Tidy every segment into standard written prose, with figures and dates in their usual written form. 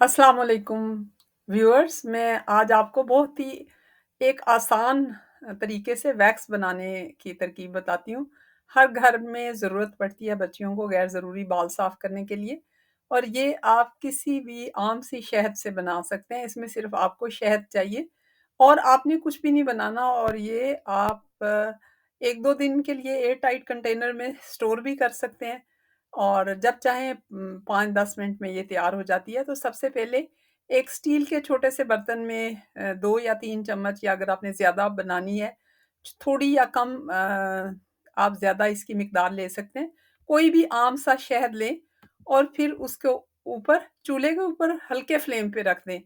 अस्सलाम वालेकुम व्यूअर्स। मैं आज आपको बहुत ही एक आसान तरीके से वैक्स बनाने की तरकीब बताती हूँ। हर घर में ज़रूरत पड़ती है बच्चियों को गैर ज़रूरी बाल साफ़ करने के लिए, और ये आप किसी भी आम सी शहद से बना सकते हैं। इसमें सिर्फ़ आपको शहद चाहिए और आपने कुछ भी नहीं बनाना, और ये आप 1-2 दिन के लिए एयर टाइट कंटेनर में स्टोर भी कर सकते हैं, और जब चाहें 5-10 मिनट में ये तैयार हो जाती है। तो सबसे पहले एक स्टील के छोटे से बर्तन में 2 या 3 चम्मच, या अगर आपने ज़्यादा बनानी है, थोड़ी या कम, आप ज़्यादा इसकी मिकदार ले सकते हैं। कोई भी आम सा शहद लें और फिर उसके ऊपर चूल्हे के ऊपर हल्के फ्लेम पे रख दें।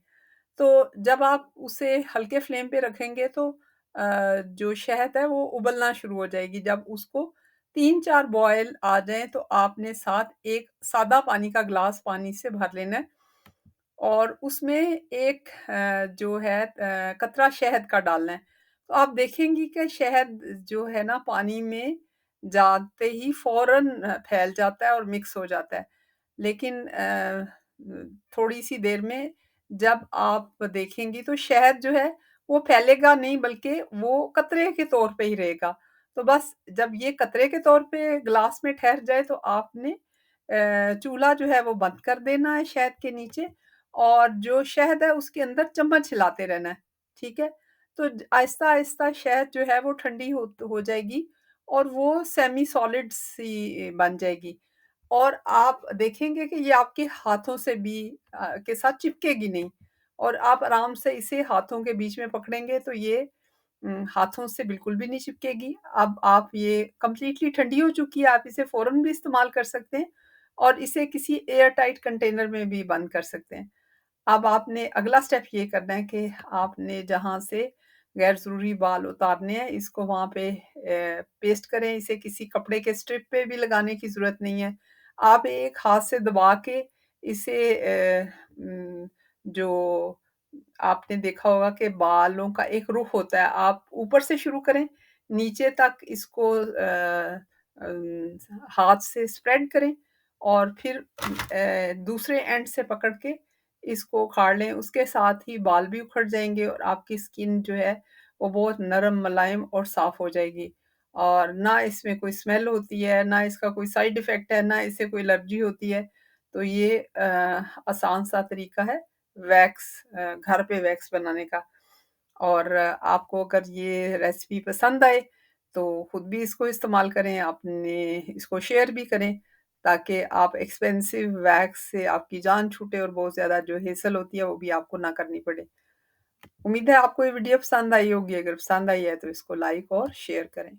तो जब आप उसे हल्के फ्लेम पे रखेंगे तो जो शहद है वो उबलना शुरू हो जाएगी। जब उसको 3-4 बॉयल आ जाएँ तो आपने साथ एक सादा पानी का ग्लास पानी से भर लेना है, और उसमें एक जो है कतरा शहद का डालना है। तो आप देखेंगी कि शहद जो है ना पानी में जाते ही फ़ौरन फैल जाता है और मिक्स हो जाता है। लेकिन थोड़ी-सी देर में जब आप देखेंगी तो शहद जो है वो फैलेगा नहीं, बल्कि वो कतरे के तौर पे ही रहेगा। तो बस जब ये कतरे के तौर पे ग्लास में ठहर जाए तो आपने चूल्हा जो है वो बंद कर देना है शहद के नीचे, और जो शहद है उसके अंदर चम्मच हिलाते रहना है, ठीक है? तो आहिस्ता-आहिस्ता शहद जो है वो ठंडी हो जाएगी और वो सेमी सॉलिड सी बन जाएगी, और आप देखेंगे कि ये आपके हाथों से भी के साथ चिपकेगी नहीं, और आप आराम से इसे हाथों के बीच में पकड़ेंगे तो ये हाथों से बिल्कुल भी नहीं चिपकेगी। अब आप ये कंप्लीटली ठंडी हो चुकी है, आप इसे फ़ौरन भी इस्तेमाल कर सकते हैं, और इसे किसी एयर टाइट कंटेनर में भी बंद कर सकते हैं। अब आपने अगला स्टेप ये करना है कि आपने जहाँ से गैर ज़रूरी बाल उतारने हैं, इसको वहाँ पे पेस्ट करें। इसे किसी कपड़े के स्ट्रिप पे भी लगाने की ज़रूरत नहीं है। आप एक हाथ से दबा के इसे जो आपने देखा होगा कि बालों का एक रुख होता है, आप ऊपर से शुरू करें, नीचे तक इसको हाथ से स्प्रेड करें, और फिर दूसरे एंड से पकड़ के इसको उखाड़ लें। उसके साथ ही बाल भी उखड़ जाएँगे और आपकी स्किन जो है वो बहुत नरम, मुलायम और साफ़ हो जाएगी। और ना इसमें कोई स्मेल होती है, ना इसका कोई साइड इफ़ेक्ट है, ना इससे कोई एलर्जी होती है। तो ये आसान सा तरीका है घर पे वैक्स बनाने का। और आपको अगर ये रेसिपी पसंद आए तो खुद भी इसको इस्तेमाल करें, अपने इसको शेयर भी करें, ताकि आप एक्सपेंसिव वैक्स से आपकी जान छूटे और बहुत ज़्यादा जो हेसल होती है वो भी आपको ना करनी पड़े। उम्मीद है आपको ये वीडियो पसंद आई होगी। अगर पसंद आई है तो इसको लाइक और शेयर करें।